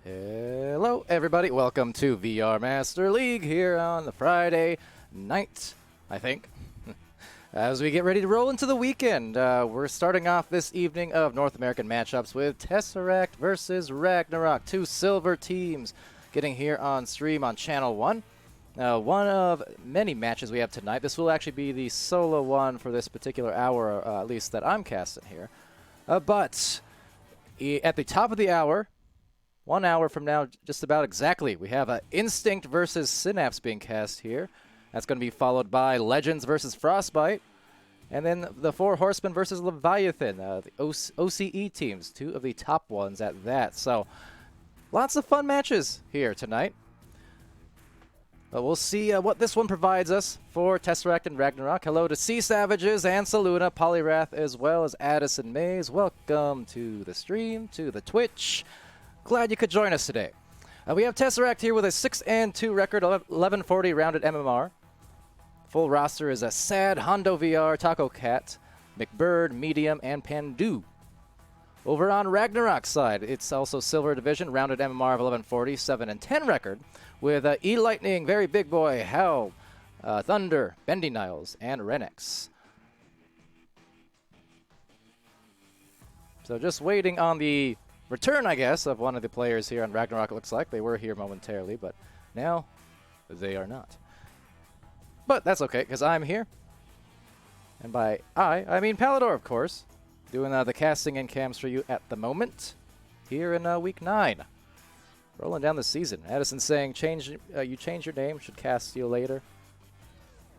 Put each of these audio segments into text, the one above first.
Hello everybody, welcome to VR Master League here on the Friday night, I think. As we get ready to roll into the weekend, we're starting off this evening of North American matchups with Tesseract versus Ragnarok, two silver teams getting here on stream on Channel 1. One of many matches we have tonight. This will actually be the solo one for this particular hour, at least that I'm casting here. But at the top of the hour, 1 hour from now, just about exactly, we have Instinct versus Synapse being cast here. That's going to be followed by Legends versus Frostbite. And then the Four Horsemen versus Leviathan, the OCE teams, two of the top ones at that. So lots of fun matches here tonight. But we'll see what this one provides us for Tesseract and Ragnarok. Hello to Sea Savages and Saluna, Polyrath, as well as Addison Mays. Welcome to the stream, to the Twitch. Glad you could join us today. We have Tesseract here with a 6-2 record, 1140 rounded MMR. Full roster is a Sad, Hondo VR, Taco Cat, McBird, Medium, and Pandu. Over on Ragnarok's side, it's also Silver Division, rounded MMR of 1140, 7-10 record, with E-Lightning, Very Big Boy, Hell, Thunder, Bendy Niles, and Renex. So just waiting on the return, I guess, of one of the players here on Ragnarok, it looks like. They were here momentarily, but now they are not. But that's okay, because I'm here. And by I mean Palidore, of course. Doing the casting and cams for you at the moment. Here in Week 9. Rolling down the season. Addison saying, you change your name, should cast you later.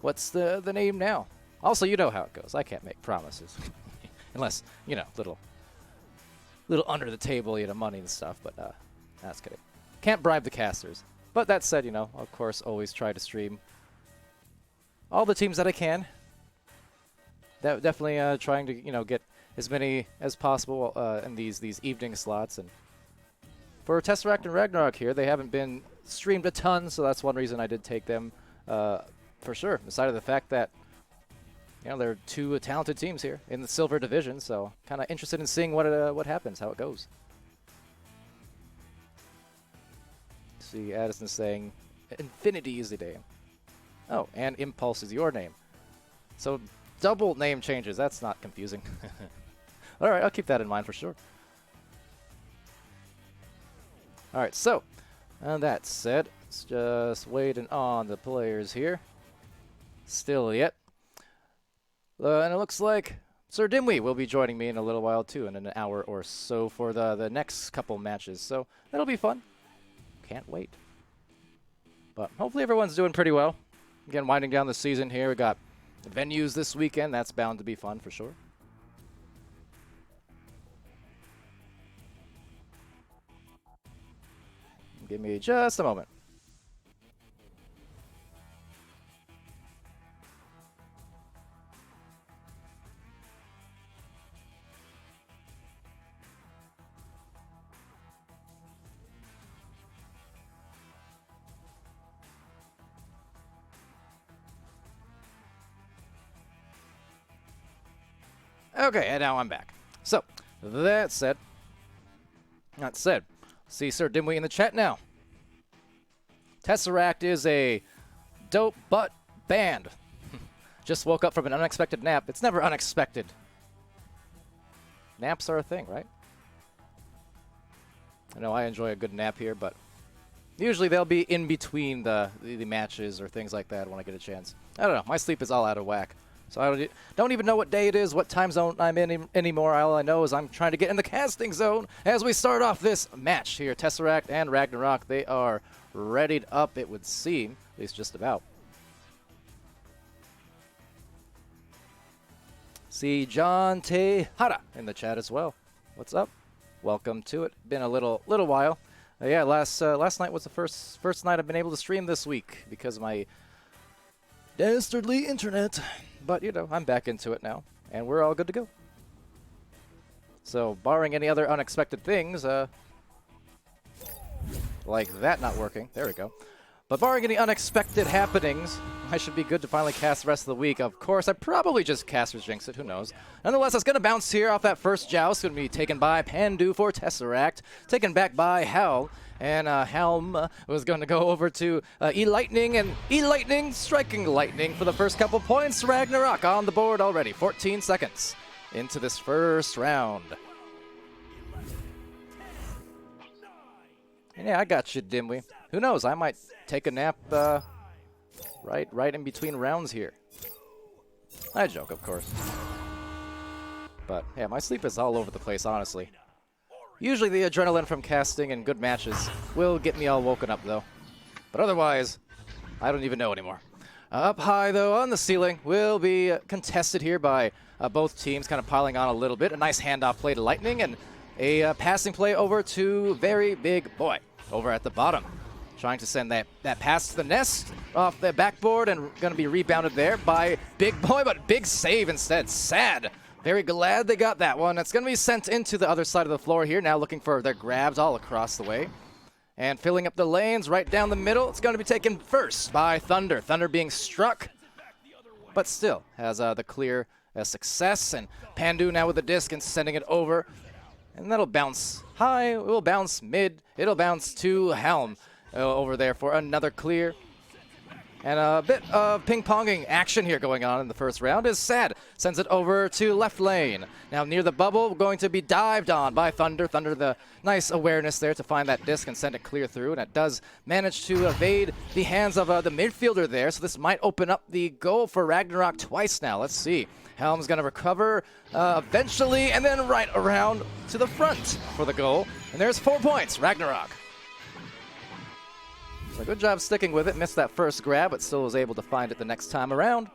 What's the name now? Also, you know how it goes. I can't make promises. Unless, you know, little under the table, you know, money and stuff, but that's kidding. Can't bribe the casters. But that said, you know, of course, always try to stream all the teams that I can. Definitely trying to, you know, get as many as possible in these evening slots. And for Tesseract and Ragnarok here, they haven't been streamed a ton, so that's one reason I did take them for sure. Besides the fact that, you know, there are two talented teams here in the Silver Division, so kind of interested in seeing what happens, how it goes. See, Addison saying, Infinity is the name. Oh, and Impulse is your name. So double name changes, that's not confusing. Alright, I'll keep that in mind for sure. Alright, so, that said, it's just waiting on the players here. Still yet. And it looks like Sir Dimwee will be joining me in a little while too, in an hour or so for the next couple matches. So that'll be fun. Can't wait. But hopefully everyone's doing pretty well. Again, winding down the season here. We got venues this weekend. That's bound to be fun for sure. Give me just a moment. Okay, and now I'm back. So, that said, see Sir Dimwee in the chat now. Tesseract is a dope butt band. Just woke up from an unexpected nap. It's never unexpected. Naps are a thing, right? I know I enjoy a good nap here, but usually they'll be in between the matches or things like that when I get a chance. I don't know. My sleep is all out of whack. So I don't even know what day it is, what time zone I'm in anymore. All I know is I'm trying to get in the casting zone as we start off this match here. Tesseract and Ragnarok, they are readied up, it would seem, at least just about. See John Tejada in the chat as well. What's up? Welcome to it. Been a little while. Yeah, last night was the first night I've been able to stream this week because of my dastardly internet. But, you know, I'm back into it now, and we're all good to go. So, barring any other unexpected things, like that not working, there we go. But barring any unexpected happenings, I should be good to finally cast the rest of the week. Of course, I probably just cast or jinx it, who knows. Nonetheless, it's going to bounce here off that first joust. Going to be taken by Pandu for Tesseract, taken back by Hel. And Helm was going to go over to E-Lightning, and E-Lightning striking Lightning for the first couple points. Ragnarok on the board already. 14 seconds into this first round. And yeah, I got you, Dimwee. Who knows? I might take a nap right in between rounds here. I joke, of course. But yeah, my sleep is all over the place, honestly. Usually the adrenaline from casting and good matches will get me all woken up, though. But otherwise, I don't even know anymore. Up high, though, on the ceiling, will be contested here by both teams, kind of piling on a little bit. A nice handoff play to Lightning, and a passing play over to Very Big Boy over at the bottom. Trying to send that pass to the nest off the backboard, and going to be rebounded there by Big Boy, but big save instead. Sad. Very glad they got that one. It's going to be sent into the other side of the floor here, now looking for their grabs all across the way. And filling up the lanes right down the middle. It's going to be taken first by Thunder. Thunder being struck, but still has the clear success. And Pandu now with the disc and sending it over. And that'll bounce high, it will bounce mid, it'll bounce to Helm over there for another clear. And a bit of ping-ponging action here going on in the first round is Sad. Sends it over to left lane. Now near the bubble, going to be dived on by Thunder. Thunder, the nice awareness there to find that disc and send it clear through. And it does manage to evade the hands of the midfielder there. So this might open up the goal for Ragnarok twice now. Let's see. Helm's going to recover eventually, and then right around to the front for the goal. And there's 4 points, Ragnarok. So good job sticking with it. Missed that first grab, but still was able to find it the next time around.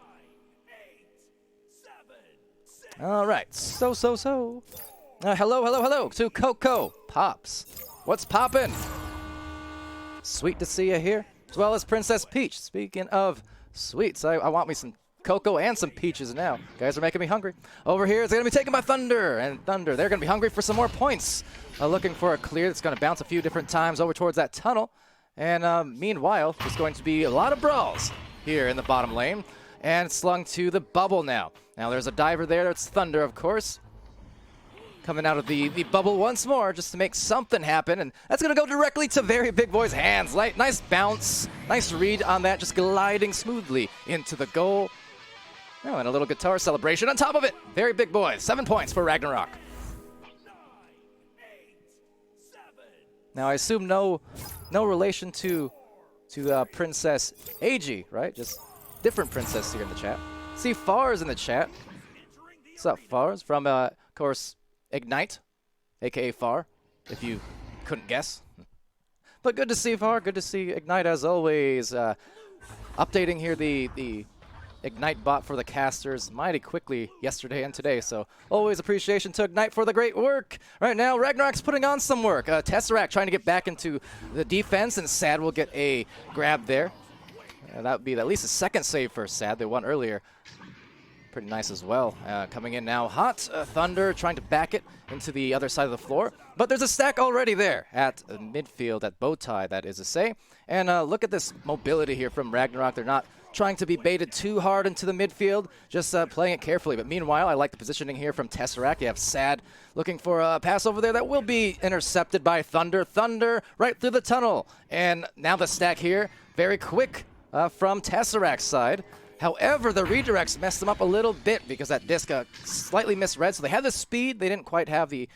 All right, so. Hello to Coco Pops. What's poppin'? Sweet to see you here, as well as Princess Peach. Speaking of sweets, I want me some Cocoa and some peaches now. Guys are making me hungry. Over here, it's going to be taken by Thunder. And Thunder, they're going to be hungry for some more points. Looking for a clear that's going to bounce a few different times over towards that tunnel. And meanwhile, there's going to be a lot of brawls here in the bottom lane. And slung to the bubble now. Now there's a diver there. It's Thunder, of course. Coming out of the bubble once more just to make something happen. And that's going to go directly to Very Big Boy's hands. Nice bounce. Nice read on that. Just gliding smoothly into the goal. Oh, and a little guitar celebration on top of it. Very Big Boy. 7 points for Ragnarok. Now, I assume no relation to Princess AG, right? Just different princess here in the chat. See Far's in the chat. What's up, Far's? From, of course, Ignite, a.k.a. Far, if you couldn't guess. But good to see Far. Good to see Ignite, as always. Updating here the Ignite bot for the casters mighty quickly yesterday and today, so always appreciation to Ignite for the great work. Right now, Ragnarok's putting on some work. Tesseract trying to get back into the defense, and Sad will get a grab there. That would be at least a second save for Sad. They won earlier. Pretty nice as well. Coming in now hot. Thunder trying to back it into the other side of the floor. But there's a stack already there at midfield, at Bowtie, that is to say. And look at this mobility here from Ragnarok. They're not trying to be baited too hard into the midfield, just playing it carefully. But meanwhile, I like the positioning here from Tesseract. You have Sad looking for a pass over there that will be intercepted by Thunder. Thunder right through the tunnel. And now the stack here, very quick from Tesseract's side. However, the redirects messed them up a little bit because that disc slightly misread. So they had the speed. They didn't quite have the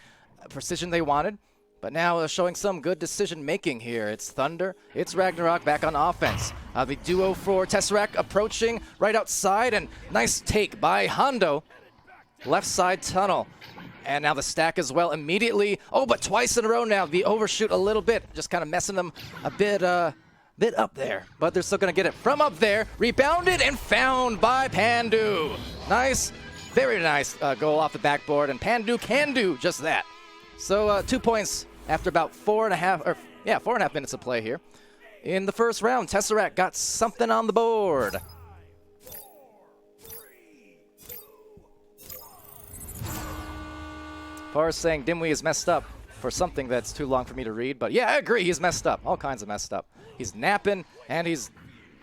precision they wanted. But now showing some good decision-making here. It's Thunder, it's Ragnarok back on offense. The duo for Tesseract approaching right outside, and nice take by Hondo. Left side tunnel. And now the stack as well immediately. Oh, but twice in a row now. The overshoot a little bit, just kind of messing them a bit up there. But they're still going to get it from up there. Rebounded and found by Pandu. Nice, very nice goal off the backboard, and Pandu can do just that. So 2 points after about 4.5 minutes of play here. In the first round, Tesseract got something on the board. Far saying Dimwee is messed up for something that's too long for me to read. But yeah, I agree, he's messed up. All kinds of messed up. He's napping and he's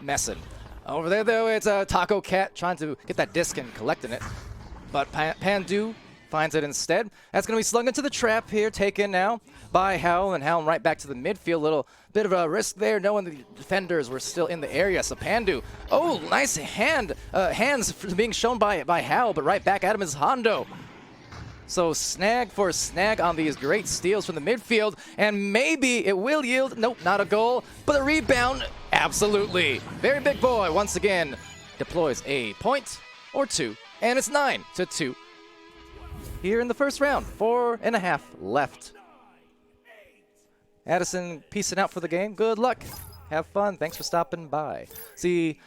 messing. Over there, though, it's a Taco Cat trying to get that disc and collecting it. But Pandu finds it instead. That's going to be slung into the trap here, taken now by Howl, and Howl right back to the midfield. Little bit of a risk there, knowing the defenders were still in the area. So Pandu, oh, nice hands being shown by Howl, but right back at him is Hondo. So snag for snag on these great steals from the midfield, and maybe it will yield. Nope, not a goal, but a rebound, absolutely. Very big boy once again deploys a point or two, and it's 9-2 here in the first round. 4.5 left. Addison peacing out for the game. Good luck. Have fun. Thanks for stopping by. See,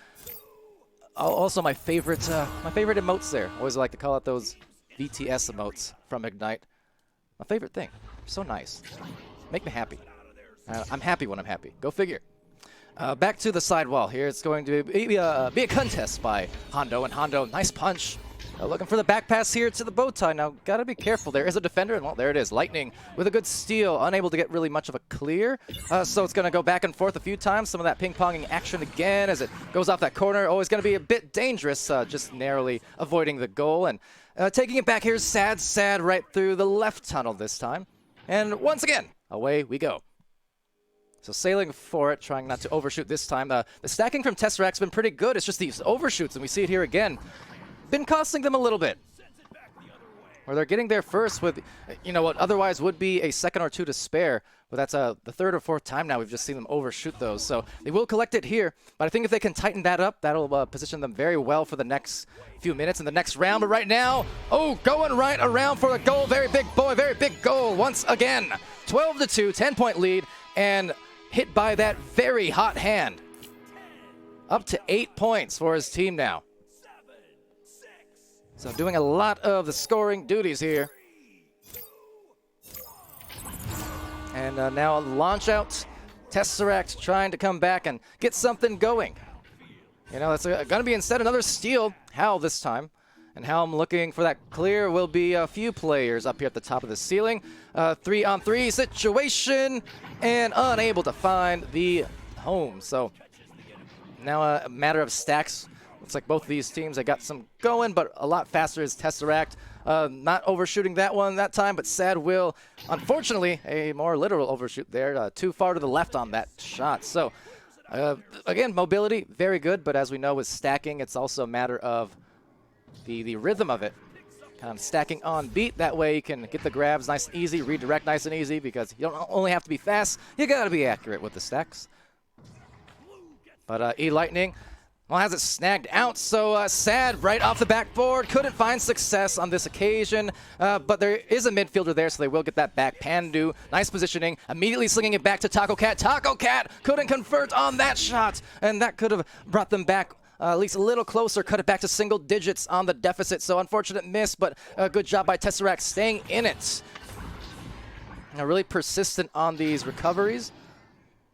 also my favorite emotes there. Always like to call out those VTS emotes from Ignite. My favorite thing. So nice. Make me happy. I'm happy when I'm happy. Go figure. Back to the sidewall here. It's going to be a contest by Hondo. And Hondo, nice punch. Looking for the back pass here to the bow tie. Now, got to be careful. There is a defender, and well, there it is. Lightning with a good steal. Unable to get really much of a clear. So it's going to go back and forth a few times. Some of that ping-ponging action again as it goes off that corner. Always going to be a bit dangerous, just narrowly avoiding the goal. And taking it back here is Sad right through the left tunnel this time. And once again, away we go. So sailing for it, trying not to overshoot this time. The stacking from Tesseract's been pretty good. It's just these overshoots, and we see it here again. Been costing them a little bit. Or they're getting there first with, you know, what otherwise would be a second or two to spare. But that's the third or fourth time now we've just seen them overshoot those. So they will collect it here. But I think if they can tighten that up, that'll position them very well for the next few minutes in the next round. But right now, oh, going right around for a goal. Very big boy, very big goal once again. 12-2, 10-point lead, and hit by that very hot hand. Up to 8 points for his team now. So doing a lot of the scoring duties here. And now a launch out. Tesseract trying to come back and get something going. You know, that's going to be instead another steal. Howl this time. And Helm looking for that clear. Will be a few players up here at the top of the ceiling. 3-on-3 situation. And unable to find the home. So now a matter of stacks. Looks like both of these teams, they got some going, but a lot faster is Tesseract. Not overshooting that one that time, but Sad will, unfortunately, a more literal overshoot there. Too far to the left on that shot. So, again, mobility, very good, but as we know with stacking, it's also a matter of the rhythm of it. Kind of stacking on beat. That way you can get the grabs nice and easy, redirect nice and easy, because you don't only have to be fast, you got to be accurate with the stacks. But E-Lightning, well, has it snagged out, so Sad right off the backboard. Couldn't find success on this occasion, but there is a midfielder there, so they will get that back. Pandu, nice positioning, immediately slinging it back to Taco Cat. Taco Cat couldn't convert on that shot, and that could have brought them back at least a little closer, cut it back to single digits on the deficit. So unfortunate miss, but a good job by Tesseract staying in it. Really persistent on these recoveries.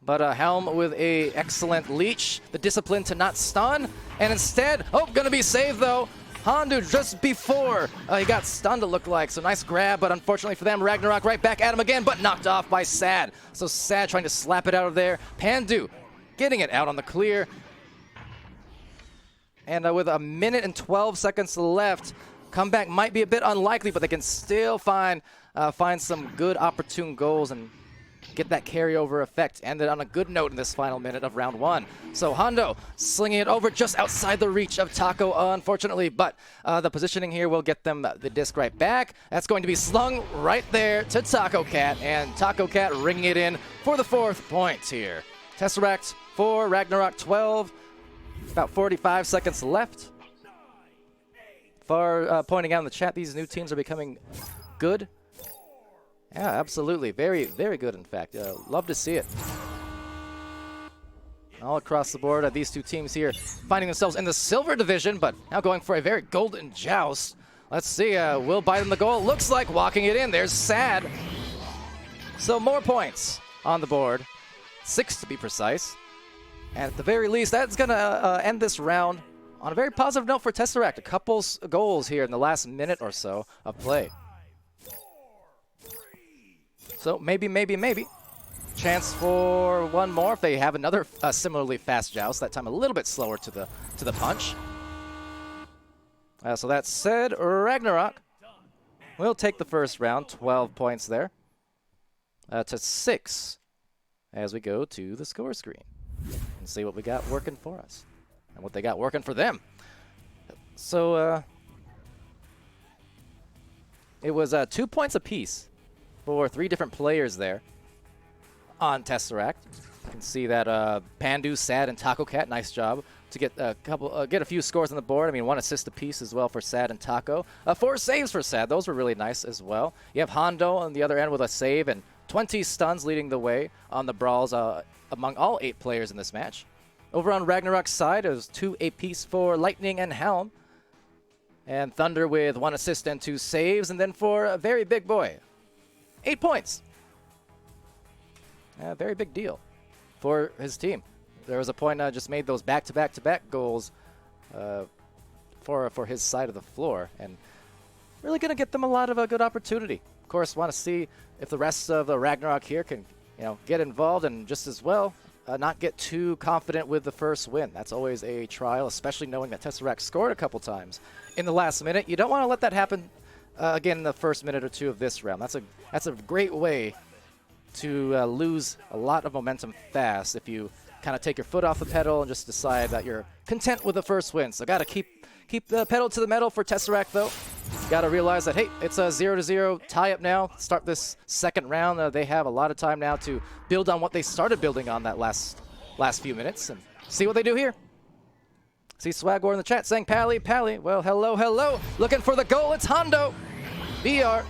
But Helm with a excellent leech, the discipline to not stun, and instead, oh, gonna be saved though. Hondo just before he got stunned, to look like. So nice grab, but unfortunately for them, Ragnarok right back at him again, but knocked off by Sad. So Sad trying to slap it out of there. Pandu getting it out on the clear. And with a minute and 12 seconds left, comeback might be a bit unlikely, but they can still find some good opportune goals and get that carryover effect. Ended on a good note in this final minute of round one. So Hondo slinging it over just outside the reach of Taco, unfortunately, but the positioning here will get them the disc right back. That's going to be slung right there to Taco Cat, and Taco Cat ringing it in for the 4th point here. Tesseract 4, Ragnarok 12, about 45 seconds left. Pointing out in the chat, these new teams are becoming good. Yeah, absolutely. Very, very good, in fact. Love to see it. All across the board, these two teams here finding themselves in the silver division, but now going for a very golden joust. Let's see, will Biden the goal? Looks like walking it in. There's Sad. So more points on the board. 6 to be precise. And at the very least, that's going to end this round on a very positive note for Tesseract. A couple goals here in the last minute or so of play. So maybe chance for one more if they have another similarly fast joust, that time a little bit slower to the punch. So that said, Ragnarok will take the first round, 12 points there, to 6 as we go to the score screen and see what we got working for us and what they got working for them. So it was 2 points apiece for 3 different players there on Tesseract. You can see that Pandu, Sad, and Taco Cat, nice job to get a few scores on the board. I mean, 1 assist apiece as well for Sad and Taco. 4 saves for Sad. Those were really nice as well. You have Hondo on the other end with a save and 20 stuns leading the way on the brawls among all 8 players in this match. Over on Ragnarok's side, it was 2 apiece for Lightning and Helm. And Thunder with 1 assist and 2 saves. And then for a very big boy, 8 points. A very big deal for his team. There was a point just made those back-to-back-to-back goals for his side of the floor, and really going to get them a lot of a good opportunity. Of course, want to see if the rest of the Ragnarok here can, get involved and just as well not get too confident with the first win. That's always a trial, especially knowing that Tesseract scored a couple times in the last minute. You don't want to let that happen again in the first minute or two of this round. That's a great way to lose a lot of momentum fast if you kind of take your foot off the pedal and just decide that you're content with the first win. So got to keep the pedal to the metal for Tesseract, though. Got to realize that, hey, it's a 0-0 tie-up now. Start this second round. They have a lot of time now to build on what they started building on that last few minutes and see what they do here. See Swagwar in the chat saying, Pally. Well, hello. Looking for the goal. It's Hondo. VR.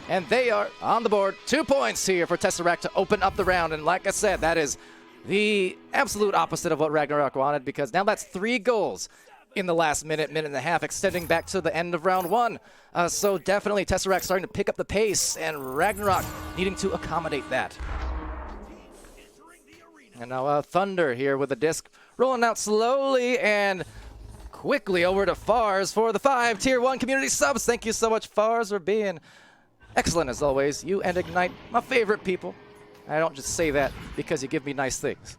And they are on the board. 2 points here for Tesseract to open up the round. And like I said, that is the absolute opposite of what Ragnarok wanted, because now that's 3 goals in the last minute and a half, extending back to the end of round 1. So definitely Tesseract starting to pick up the pace, and Ragnarok needing to accommodate that. And now Thunder here with the disc, rolling out slowly and quickly over to Fars for the 5 Tier 1 community subs. Thank you so much, Fars, for being excellent as always. You and Ignite, my favorite people. I don't just say that because you give me nice things.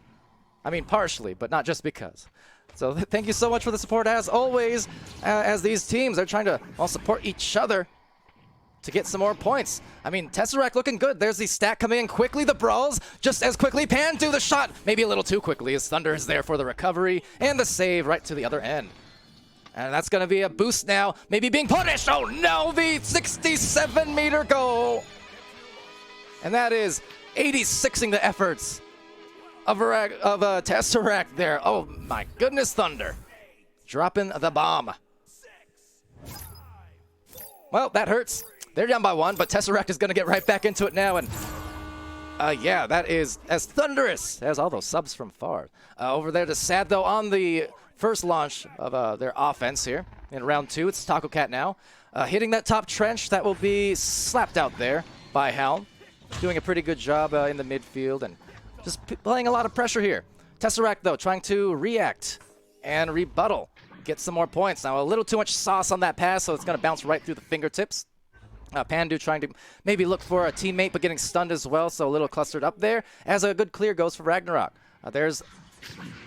I mean, partially, but not just because. So thank you so much for the support as always, as these teams are trying to all support each other to get some more points. I mean, Tesseract looking good. There's the stack coming in quickly. The brawls just as quickly. Pandu the shot, maybe a little too quickly, as Thunder is there for the recovery and the save right to the other end. And that's going to be a boost now, maybe being punished. Oh no, the 67-meter goal. And that is 86ing the efforts of Tesseract there. Oh my goodness, Thunder. Dropping the bomb. Well, that hurts. They're down by 1, but Tesseract is going to get right back into it now. And yeah, that is as thunderous as all those subs from Far. Over there to Sad, though, on the first launch of their offense here in round 2. It's Taco Cat now. Hitting that top trench, that will be slapped out there by Helm. Doing a pretty good job in the midfield and just playing a lot of pressure here. Tesseract, though, trying to react and rebuttal. Get some more points. Now, a little too much sauce on that pass, so it's going to bounce right through the fingertips. Pandu trying to maybe look for a teammate, but getting stunned as well, so a little clustered up there. As a good clear goes for Ragnarok. There's,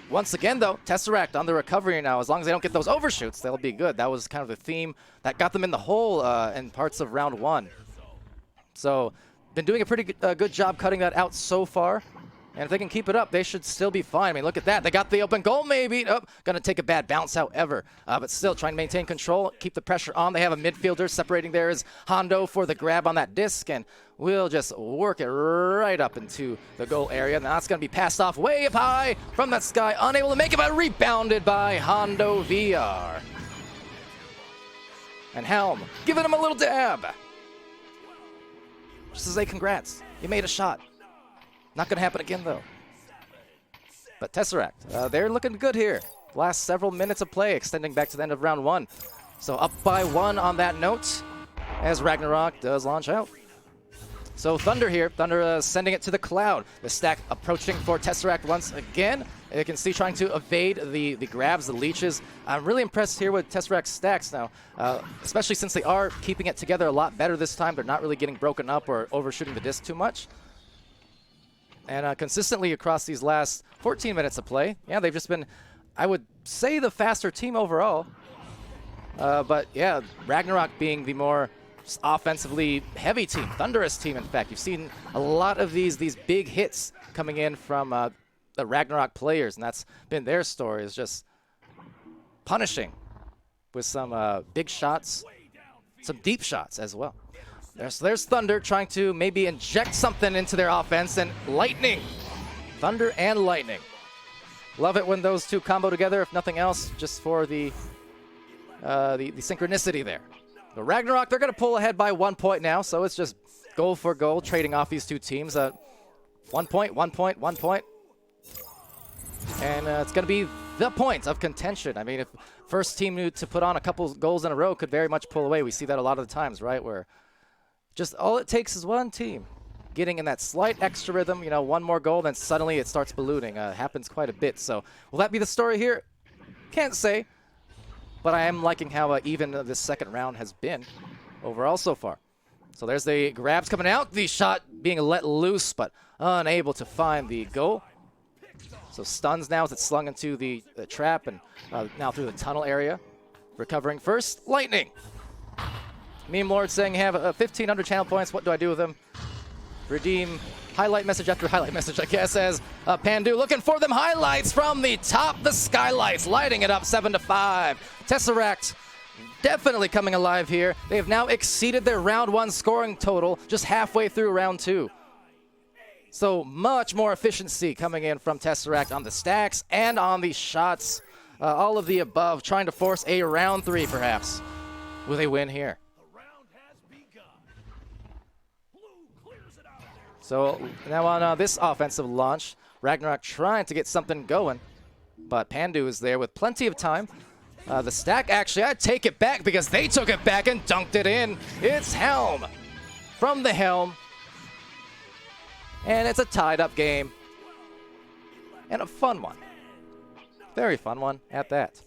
once again, though, Tesseract on the recovery now. As long as they don't get those overshoots, they'll be good. That was kind of the theme that got them in the hole in parts of round 1. So, been doing a pretty good job cutting that out so far. And if they can keep it up, they should still be fine. I mean, look at that. They got the open goal, maybe. Oh, going to take a bad bounce, however. But still trying to maintain control, keep the pressure on. They have a midfielder separating there is Hondo for the grab on that disc. And we'll just work it right up into the goal area. Now that's going to be passed off way up high from that sky. Unable to make it, but rebounded by Hondo VR. And Helm giving him a little dab. Just to say congrats. You made a shot. Not going to happen again, though. But Tesseract, they're looking good here. Last several minutes of play, extending back to the end of round 1. So up by 1 on that note, as Ragnarok does launch out. So Thunder here, Thunder sending it to the cloud. The stack approaching for Tesseract once again. You can see trying to evade the grabs, the leeches. I'm really impressed here with Tesseract's stacks now, especially since they are keeping it together a lot better this time. They're not really getting broken up or overshooting the disc too much. And consistently across these last 14 minutes of play, yeah, they've just been, I would say, the faster team overall. But yeah, Ragnarok being the more offensively heavy team, thunderous team, in fact. You've seen a lot of these big hits coming in from the Ragnarok players, and that's been their story, is just punishing with some big shots, some deep shots as well. There's Thunder trying to maybe inject something into their offense, and Lightning. Thunder and Lightning. Love it when those two combo together, if nothing else, just for the synchronicity there. The Ragnarok, they're going to pull ahead by 1 point now, so it's just goal for goal, trading off these two teams. 1 point, 1 point, 1 point. And it's going to be the point of contention. I mean, if first team to put on a couple goals in a row could very much pull away. We see that a lot of the times, right, where just all it takes is one team getting in that slight extra rhythm, you know, one more goal, then suddenly it starts ballooning. Happens quite a bit. So will that be the story here? Can't say. But I am liking how even this second round has been overall so far. So there's the grabs coming out. The shot being let loose, but unable to find the goal. So stuns now as it's slung into the trap and now through the tunnel area. Recovering first, Lightning. Meme Lord saying, have 1,500 channel points. What do I do with them? Redeem highlight message after highlight message, I guess, as Pandu looking for them highlights from the top. The skylights lighting it up 7-5. Tesseract definitely coming alive here. They have now exceeded their round 1 scoring total just halfway through round 2. So much more efficiency coming in from Tesseract on the stacks and on the shots. All of the above, trying to force a round 3 perhaps. Will they win here? So now on this offensive launch, Ragnarok trying to get something going, but Pandu is there with plenty of time. The stack, actually, I take it back because they took it back and dunked it in. It's Helm from the Helm. And it's a tied-up game. And a fun one. Very fun one at that.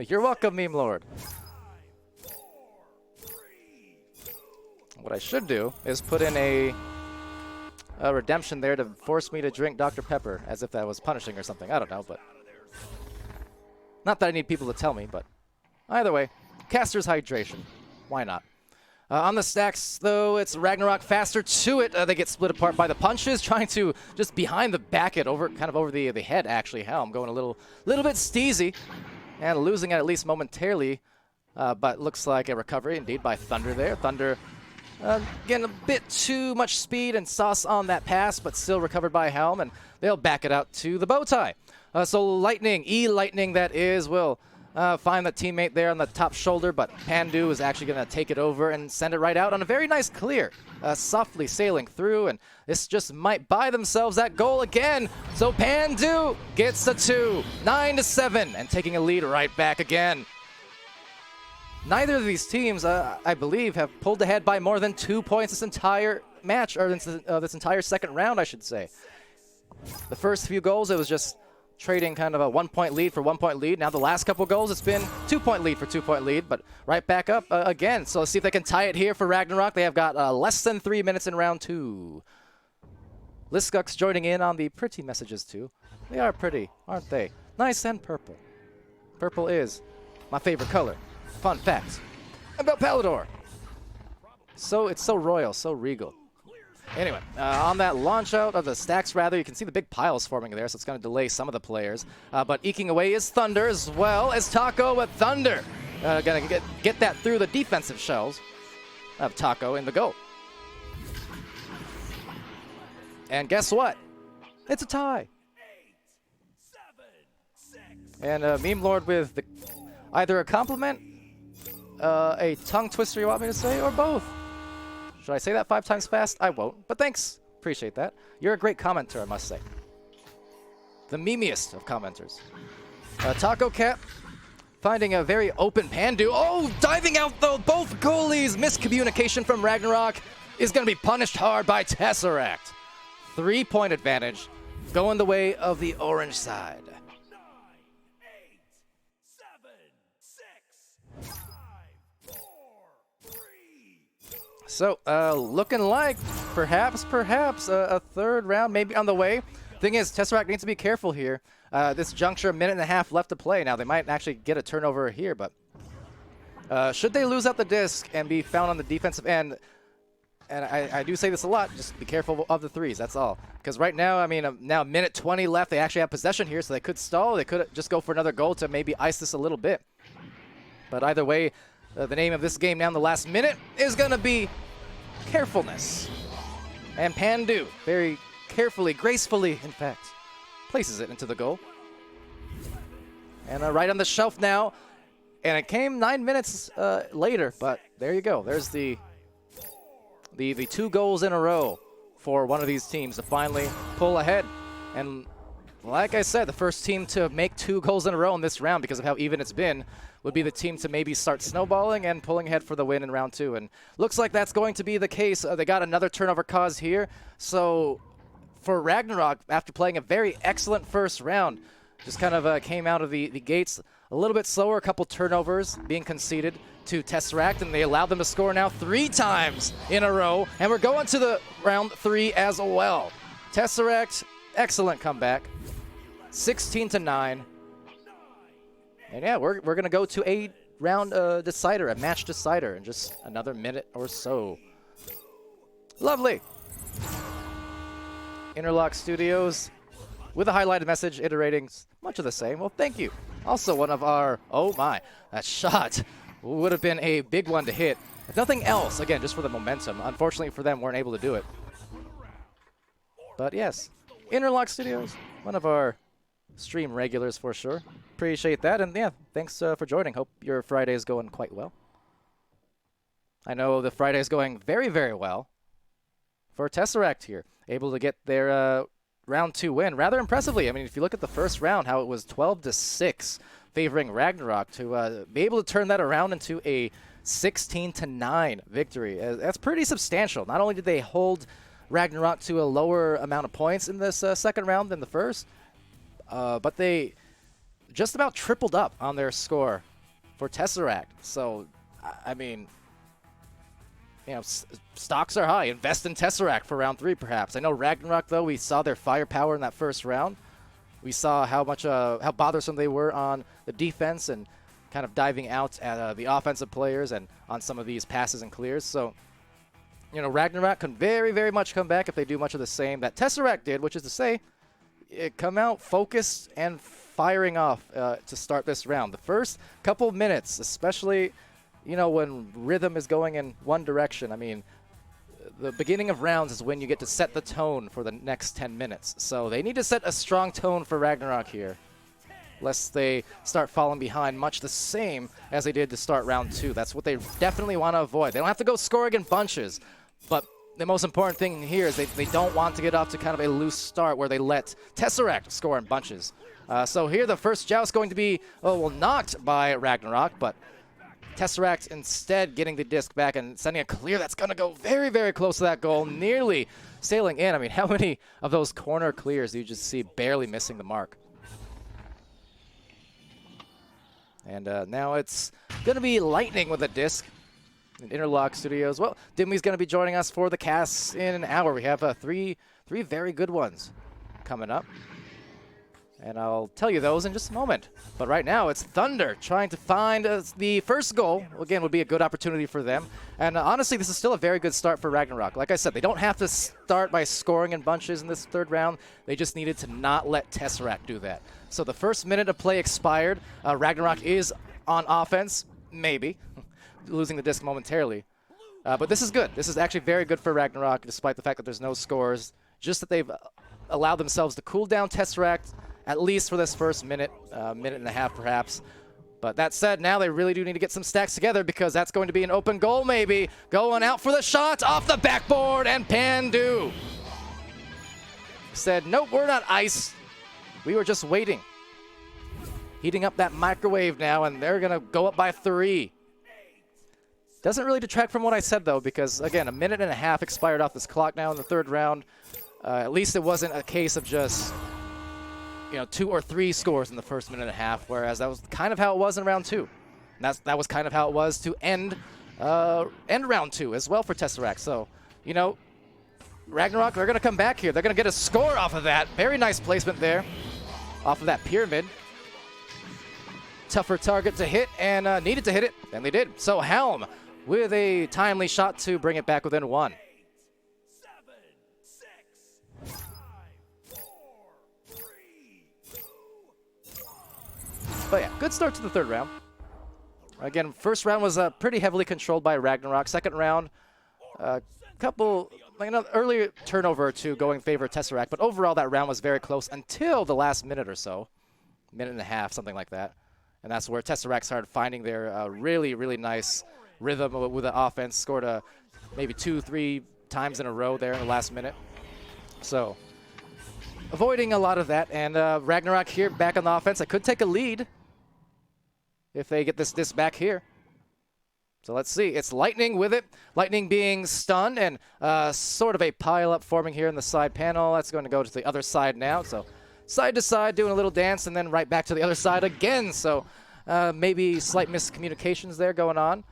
You're welcome, Meme Lord. What I should do is put in a redemption there to force me to drink Dr. Pepper, as if that was punishing or something. I don't know, but not that I need people to tell me, but either way, caster's hydration. Why not? On the stacks, though, it's Ragnarok faster to it. They get split apart by the punches, trying to just behind the back it over, kind of over the head, actually. Helm going a little bit steezy and losing it at least momentarily, but looks like a recovery indeed by Thunder there. Thunder getting a bit too much speed and sauce on that pass, but still recovered by Helm, and they'll back it out to the bow tie. So Lightning, E-Lightning that is, will find the teammate there on the top shoulder, but Pandu is actually going to take it over and send it right out on a very nice clear. Softly sailing through, and this just might buy themselves that goal again. So Pandu gets the 2, 9-7, and taking a lead right back again. Neither of these teams, I believe, have pulled ahead by more than 2 points this entire match, or this entire second round, I should say. The first few goals, it was just trading kind of a 1 point lead for 1 point lead. Now the last couple goals, it's been 2 point lead for 2 point lead, but right back up again. So let's see if they can tie it here for Ragnarok. They have got less than 3 minutes in round 2. Liskux joining in on the pretty messages too. They are pretty, aren't they? Nice and purple. Purple is my favorite color. Fun facts about Palidore. So it's so royal, so regal. Anyway, on that launch out of the stacks, rather, you can see the big piles forming there, so it's going to delay some of the players. But eking away is Thunder, as well as Taco with Thunder. Going to get that through the defensive shells of Taco in the goal. And guess what? It's a tie. And Meme Lord with either a compliment, a tongue twister you want me to say, or both. Should I say that 5 times fast? I won't, but thanks. Appreciate that. You're a great commenter, I must say. The memeiest of commenters. Taco Cat finding a very open Pandu. Oh, diving out though, both goalies. Miscommunication from Ragnarok is going to be punished hard by Tesseract. 3 point advantage going the way of the orange side. So, looking like perhaps a third round maybe on the way. Thing is, Tesseract needs to be careful here. This juncture, a minute and a half left to play. Now, they might actually get a turnover here, but should they lose out the disc and be found on the defensive end, and I do say this a lot, just be careful of the threes, that's all. Because right now, I mean, now a minute 20 left, they actually have possession here, so they could stall. They could just go for another goal to maybe ice this a little bit. But either way, the name of this game now in the last minute is going to be Carefulness. And Pandu, very carefully, gracefully, in fact, places it into the goal. And right on the shelf now. And it came 9 minutes later, but there you go. There's the 2 goals in a row for one of these teams to finally pull ahead. And like I said, the first team to make 2 goals in a row in this round, because of how even it's been, would be the team to maybe start snowballing and pulling ahead for the win in round 2. And looks like that's going to be the case. They got another turnover cause here. So for Ragnarok, after playing a very excellent first round, just kind of came out of the gates a little bit slower, a couple turnovers being conceded to Tesseract, and they allowed them to score now 3 times in a row. And we're going to the round 3 as well. Tesseract, excellent comeback. 16-9. And yeah, we're going to go to a round decider, a match decider in just another minute or so. Lovely. Interlock Studios with a highlighted message iterating much of the same. Well, thank you. Also one of our, oh my, that shot would have been a big one to hit. If nothing else, again, just for the momentum. Unfortunately for them, weren't able to do it. But yes, Interlock Studios, one of our stream regulars for sure. Appreciate that, and yeah, thanks for joining. Hope your Friday is going quite well. I know the Friday is going very, very well for Tesseract here. Able to get their round 2 win rather impressively. I mean, if you look at the first round, how it was 12-6 favoring Ragnarok, to be able to turn that around into a 16-9 victory. That's pretty substantial. Not only did they hold Ragnarok to a lower amount of points in this second round than the first, but they just about tripled up on their score for Tesseract. So, I mean, you know, stocks are high. Invest in Tesseract for round 3, perhaps. I know Ragnarok, though, we saw their firepower in that first round. We saw how bothersome they were on the defense and kind of diving out at the offensive players and on some of these passes and clears. So, you know, Ragnarok can very, very much come back if they do much of the same that Tesseract did, which is to say, come out focused and firing off to start this round. The first couple of minutes, especially, you know, when rhythm is going in one direction. I mean, the beginning of rounds is when you get to set the tone for the next 10 minutes. So they need to set a strong tone for Ragnarok here, lest they start falling behind much the same as they did to start round 2. That's what they definitely want to avoid. They don't have to go scoring in bunches, but the most important thing here is they don't want to get off to kind of a loose start where they let Tesseract score in bunches. So here the first joust going to be, knocked by Ragnarok, but Tesseract instead getting the disc back and sending a clear that's going to go very, very close to that goal, nearly sailing in. I mean, how many of those corner clears do you just see barely missing the mark? And now it's going to be Lightning with a disc. In Interlock Studios. Well, Dimwee's going to be joining us for the casts in an hour. We have three very good ones coming up. And I'll tell you those in just a moment. But right now, it's Thunder trying to find the first goal. Again, would be a good opportunity for them. And honestly, this is still a very good start for Ragnarok. Like I said, they don't have to start by scoring in bunches in this third round. They just needed to not let Tesseract do that. So the first minute of play expired. Ragnarok is on offense, maybe. Losing the disc momentarily. But this is good. This is actually very good for Ragnarok, despite the fact that there's no scores. Just that they've allowed themselves to cool down Tesseract, at least for this first minute, minute and a half perhaps. But that said, now they really do need to get some stacks together, because that's going to be an open goal maybe. Going out for the shot off the backboard, and Pandu said, nope, we're not ice. We were just waiting. Heating up that microwave now, and they're going to go up by 3. Doesn't really detract from what I said, though, because, again, a minute and a half expired off this clock now in the third round. At least it wasn't a case of just, you know, 2 or 3 scores in the first minute and a half, whereas that was kind of how it was in round 2. And that was kind of how it was to end round 2 as well for Tesseract. So, you know, Ragnarok, they're going to come back here. They're going to get a score off of that. Very nice placement there off of that pyramid. Tougher target to hit and needed to hit it, and they did. So Helm with a timely shot to bring it back within 1. 8, 7, 6, 5, 4, 3, 2, 1. But yeah, good start to the third round. Again, first round was pretty heavily controlled by Ragnarok. Second round, couple, like another earlier turnover or two going in favor of Tesseract, but overall that round was very close until the last minute or so, minute and a half, something like that. And that's where Tesseract started finding their really, really nice rhythm with the offense. Scored maybe 2-3 times in a row there in the last minute. So avoiding a lot of that, and Ragnarok here back on the offense. I could take a lead if they get this disc back here. So let's see. It's Lightning with it. Lightning being stunned, and sort of a pile-up forming here in the side panel. That's going to go to the other side now. So side to side, doing a little dance, and then right back to the other side again. So maybe slight miscommunications there going on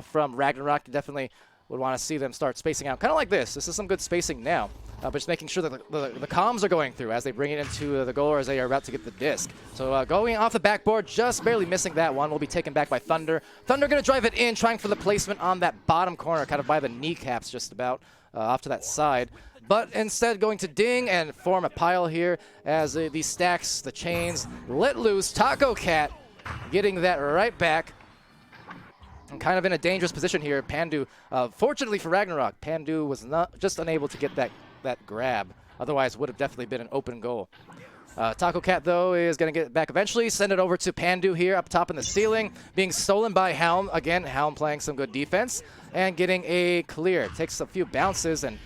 from Ragnarok. Definitely would want to see them start spacing out. Kind of like this. This is some good spacing now. But just making sure that the comms are going through as they bring it into the goal or as they are about to get the disc. So going off the backboard, just barely missing that one. Will be taken back by Thunder. Thunder going to drive it in, trying for the placement on that bottom corner, kind of by the kneecaps just about, off to that side. But instead going to ding and form a pile here as these stacks, the chains, let loose. Taco Cat getting that right back. And kind of in a dangerous position here. Pandu, fortunately for Ragnarok, Pandu was not just unable to get that grab. Otherwise would have definitely been an open goal. Taco Cat, though, is going to get it back eventually. Send it over to Pandu here up top in the ceiling. Being stolen by Helm. Again, Helm playing some good defense. And getting a clear. Takes a few bounces, and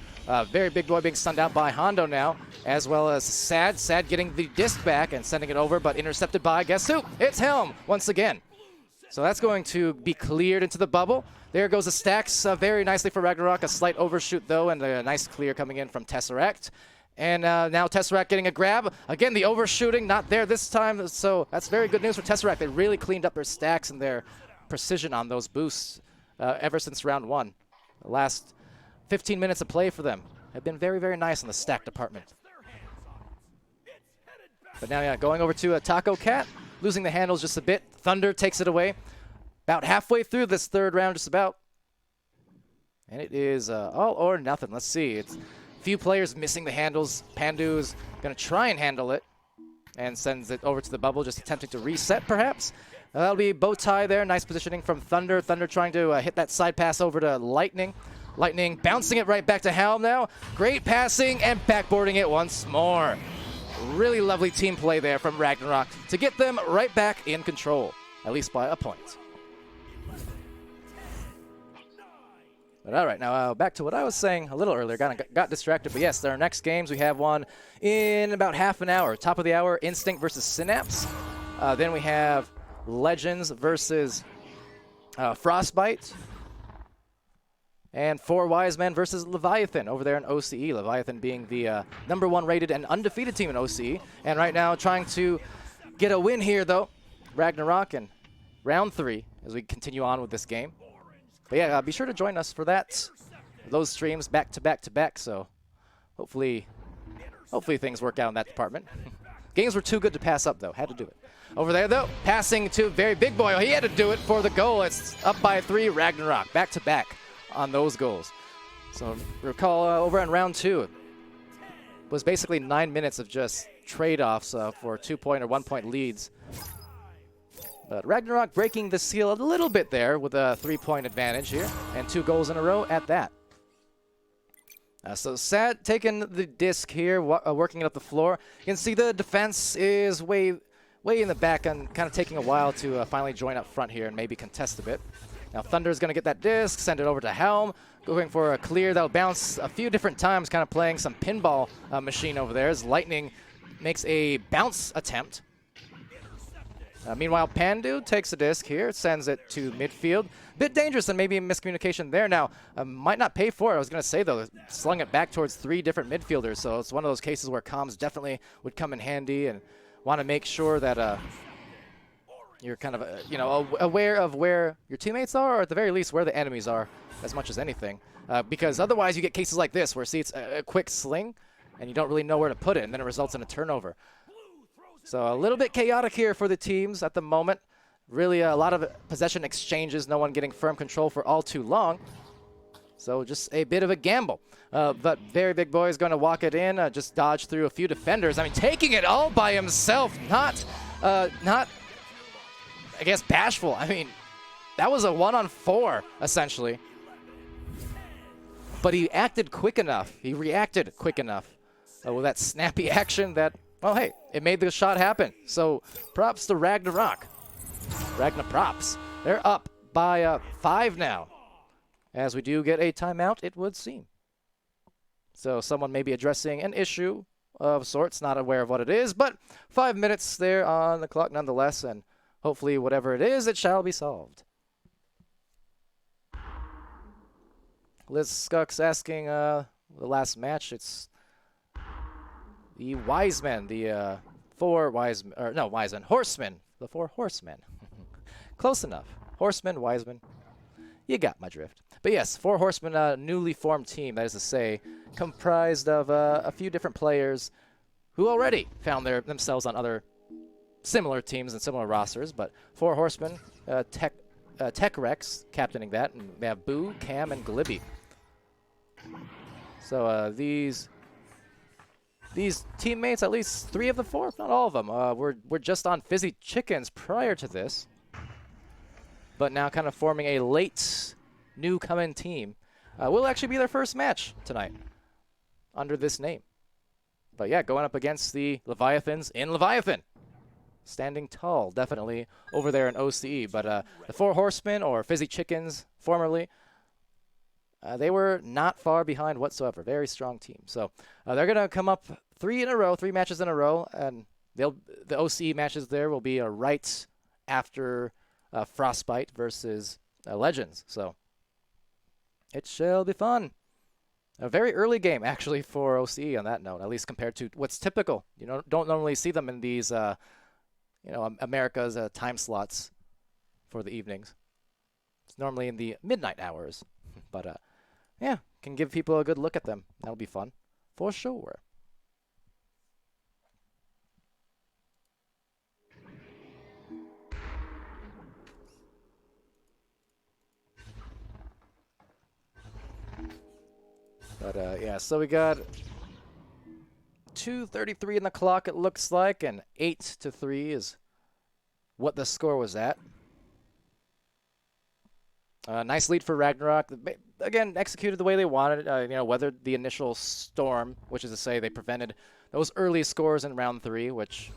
very big boy being stunned out by Hondo now. As well as Sad. Sad getting the disc back and sending it over, but intercepted by, guess who? It's Helm once again. So that's going to be cleared into the bubble. There goes the stacks very nicely for Ragnarok. A slight overshoot, though, and a nice clear coming in from Tesseract. And now Tesseract getting a grab. Again, the overshooting not there this time, so that's very good news for Tesseract. They really cleaned up their stacks and their precision on those boosts ever since round 1. The last 15 minutes of play for them have been very, very nice in the stack department. But now, yeah, going over to Taco Cat, losing the handles just a bit. Thunder takes it away. About halfway through this third round, just about. And it is all or nothing. Let's see. It's a few players missing the handles. Pandu's going to try and handle it and sends it over to the bubble, just attempting to reset, perhaps. That'll be bow tie there. Nice positioning from Thunder. Thunder trying to hit that side pass over to Lightning. Lightning bouncing it right back to Helm now. Great passing and backboarding it once more. Really lovely team play there from Ragnarok to get them right back in control, at least by a point. But all right, now back to what I was saying a little earlier. Got distracted, but yes, our next games, we have one in about half an hour. Top of the hour, Instinct versus Synapse. Then we have Legends versus Frostbite. And Four Wise Men versus Leviathan over there in OCE. Leviathan being the #1 rated and undefeated team in OCE. And right now trying to get a win here, though. Ragnarok in round 3 as we continue on with this game. But yeah, be sure to join us for that. Those streams back to back to back. So hopefully things work out in that department. Games were too good to pass up, though. Had to do it. Over there, though, passing to very big boy. He had to do it for the goal. It's up by 3. Ragnarok back to back on those goals. So recall over in round 2 was basically 9 minutes of just trade-offs for 2-point or 1-point leads. But Ragnarok breaking the seal a little bit there with a 3-point advantage here and 2 goals in a row at that. So Sad taking the disc here, working it up the floor. You can see the defense is way in the back and kind of taking a while to finally join up front here and maybe contest a bit. Now Thunder's going to get that disc, send it over to Helm, going for a clear that'll bounce a few different times, kind of playing some pinball machine over there as Lightning makes a bounce attempt. Meanwhile, Pandu takes the disc here, sends it to midfield. Bit dangerous and maybe a miscommunication there. Now, might not pay for it. I was going to say, though, slung it back towards 3 different midfielders, so it's one of those cases where comms definitely would come in handy and want to make sure that you're kind of you know, aware of where your teammates are, or at the very least where the enemies are, as much as anything. Because otherwise you get cases like this where, see, it's a quick sling, and you don't really know where to put it, and then it results in a turnover. So a little bit chaotic here for the teams at the moment. Really a lot of possession exchanges, no one getting firm control for all too long. So just a bit of a gamble. But Very Big Boy is going to walk it in, just dodge through a few defenders. I mean, taking it all by himself, not, I guess, bashful. I mean, that was a 1-on-4, essentially. But he acted quick enough. He reacted quick enough with that snappy action that, well, hey, it made the shot happen. So props to Ragnarok. Props. They're up by 5 now. As we do get a timeout, it would seem. So someone may be addressing an issue of sorts, not aware of what it is, but 5 minutes there on the clock nonetheless, and hopefully whatever it is, it shall be solved. Liz Skuck's asking the last match. It's the Wisemen, the 4 Wisemen, or no, Wisemen, Horsemen, the 4 Horsemen. Close enough. Horsemen, Wisemen. You got my drift. But yes, 4 Horsemen, newly formed team, that is to say, comprised of a few different players who already found themselves on other similar teams and similar rosters. But 4 Horsemen, Tesseract captaining that, and we have Boo, Cam, and Glibby. So these teammates, at least 3 of the 4, if not all of them, were just on Fizzy Chickens prior to this, but now kind of forming a late new-coming team. Will actually be their first match tonight under this name. But yeah, going up against the Leviathans in Leviathan. Standing tall, definitely, over there in OCE. But the 4 Horsemen, or Fizzy Chickens, formerly, they were not far behind whatsoever. Very strong team. So they're going to come up 3 matches in a row, and the OCE matches there will be right after Frostbite versus Legends. So it shall be fun. A very early game, actually, for OCE on that note, at least compared to what's typical. You know, don't normally see them in these, America's time slots for the evenings. It's normally in the midnight hours. But, yeah, can give people a good look at them. That'll be fun, for sure. But, yeah, so we got 2:33 in the clock, it looks like, and 8-3 is what the score was at. Nice lead for Ragnarok. Again, executed the way they wanted. Weathered the initial storm, which is to say they prevented those early scores in round 3, which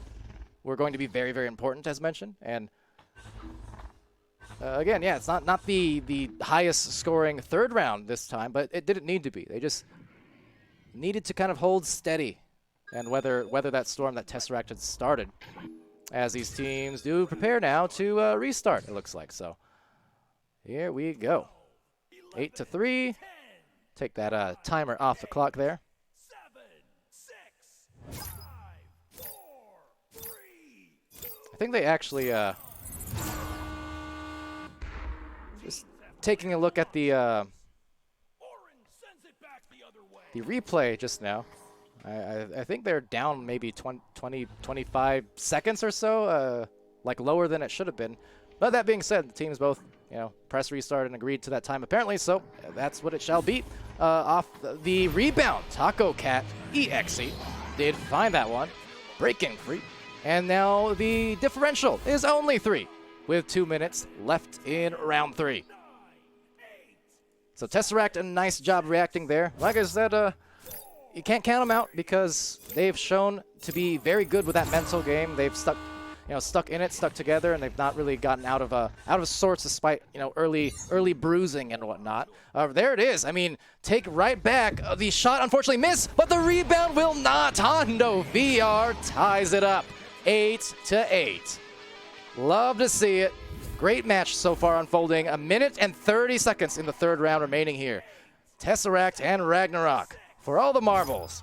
were going to be very, very important, as mentioned. And again, yeah, it's not the highest scoring 3rd round this time, but it didn't need to be. They just needed to kind of hold steady and weather that storm that Tesseract had started, as these teams do prepare now to restart, it looks like. So here we go. 8-3. Take that timer off the clock there. 7, 6, 5, 4, 3. I think they actually just taking a look at the replay just now. I think they're down maybe 20, 25 seconds or so, like lower than it should have been. But that being said, the teams both, press restart and agreed to that time apparently, so that's what it shall be. Off the rebound, Taco Cat EXE did find that one, breaking free. And now the differential is only 3, with 2 minutes left in round 3. So Tesseract, a nice job reacting there. Like I said, you can't count them out because they've shown to be very good with that mental game. They've stuck in it, stuck together, and they've not really gotten out of sorts despite early bruising and whatnot. There it is. I mean, take right back. The shot unfortunately missed, but the rebound will not. Hondo VR ties it up, 8-8. Love to see it. Great match so far unfolding. 1 minute and 30 seconds in the 3rd round remaining here. Tesseract and Ragnarok for all the marbles.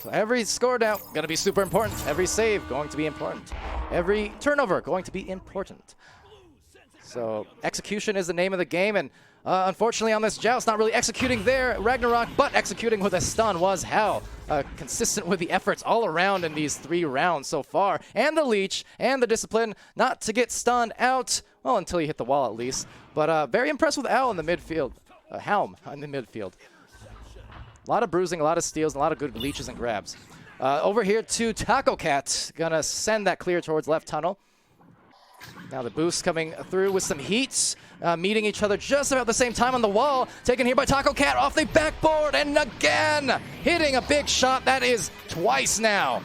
So every score now going to be super important. Every save going to be important. every turnover going to be important. So execution is the name of the game, and unfortunately on this joust, not really executing there, Ragnarok, but executing with a stun was Hal. Consistent with the efforts all around in these 3 rounds so far. And the leech, and the discipline, not to get stunned out, well, until you hit the wall at least. But very impressed with Al in the midfield. Helm in the midfield. A lot of bruising, a lot of steals, and a lot of good leeches and grabs. Over here to Taco Cat, gonna send that clear towards left tunnel. Now the boost coming through with some heats, meeting each other just about the same time on the wall. Taken here by Taco Cat off the backboard, and again hitting a big shot. That is twice now.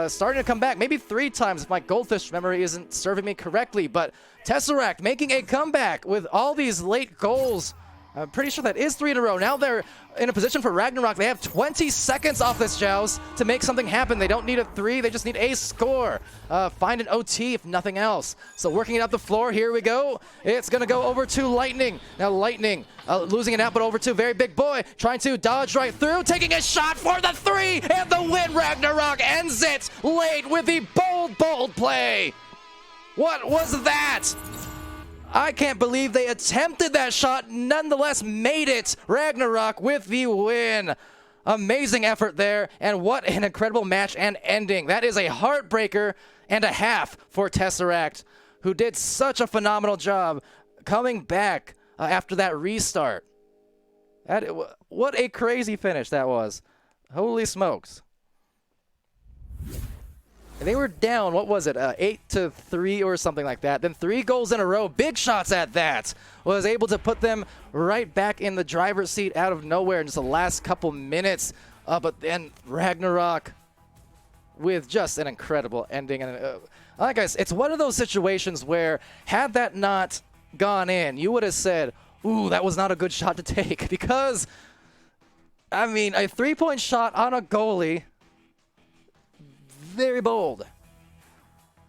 Starting to come back, maybe 3 times if my goldfish memory isn't serving me correctly. But Tesseract making a comeback with all these late goals. I'm pretty sure that is 3 in a row. Now they're in a position for Ragnarok. They have 20 seconds off this joust to make something happen. They don't need a 3. They just need a score. Find an OT if nothing else. So working it up the floor. Here we go. It's going to go over to Lightning. Now Lightning losing it out, but over to Very Big Boy. Trying to dodge right through. Taking a shot for the 3. And the win. Ragnarok ends it late with the bold play. What was that? I can't believe they attempted that shot, nonetheless made it. Ragnarok with the win. Amazing effort there, and what an incredible match and ending. That is a heartbreaker and a half for Tesseract, who did such a phenomenal job coming back after that restart. What a crazy finish that was. Holy smokes. They were down, what was it, 8-3 or something like that. Then 3 goals in a row, big shots at that. Was able to put them right back in the driver's seat out of nowhere in just the last couple minutes. But then Ragnarok with just an incredible ending. And like I said, it's one of those situations where had that not gone in, you would have said, ooh, that was not a good shot to take. Because, I mean, a 3-point shot on a goalie, very bold.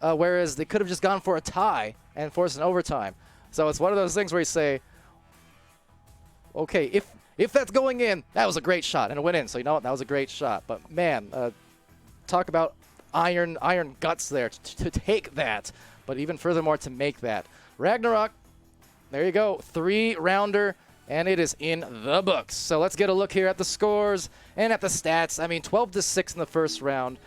Whereas they could have just gone for a tie and forced an overtime. So it's one of those things where you say, okay, if that's going in, that was a great shot, and it went in. So you know what, that was a great shot. But man, talk about iron guts there to take that. But even furthermore to make that. Ragnarok, there you go, 3-rounder. And it is in the books. So let's get a look here at the scores and at the stats. I mean, 12-6 in the first round.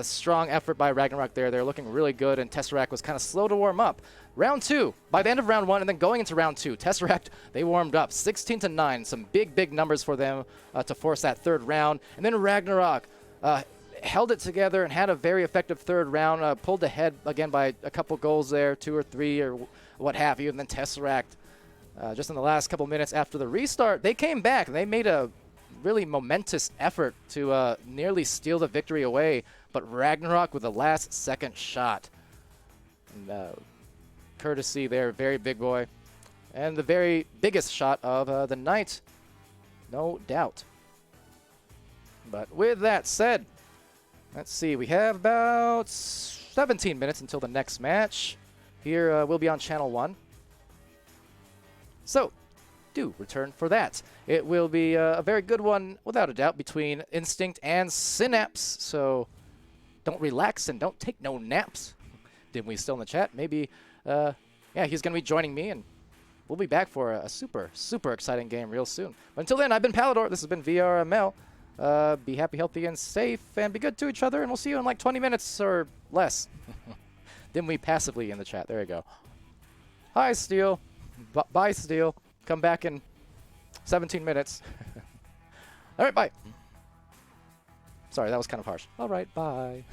Strong effort by Ragnarok there. They're looking really good, and Tesseract was kind of slow to warm up. Round 2, by the end of round 1 and then going into round 2, Tesseract, they warmed up 16-9. Some big numbers for them to force that 3rd round. And then Ragnarok held it together and had a very effective 3rd round. Pulled ahead again by a couple goals there, 2 or 3 or what have you. And then Tesseract, just in the last couple minutes after the restart, they came back. And they made a really momentous effort to nearly steal the victory away. But Ragnarok with a last-second shot. And, courtesy there, Very Big Boy. And the very biggest shot of the night, no doubt. But with that said, let's see, we have about 17 minutes until the next match. Here we'll be on Channel 1. So, do return for that. It will be a very good one, without a doubt, between Instinct and Synapse. So, don't relax and don't take no naps. Did we still in the chat? Maybe, yeah, he's going to be joining me, and we'll be back for a super exciting game real soon. But until then, I've been Palidore. This has been VRML. Be happy, healthy, and safe, and be good to each other, and we'll see you in like 20 minutes or less. Then we passively in the chat. There you go. Hi, Steel. Bye, Steel. Come back in 17 minutes. All right, bye. Sorry, that was kind of harsh. All right, bye.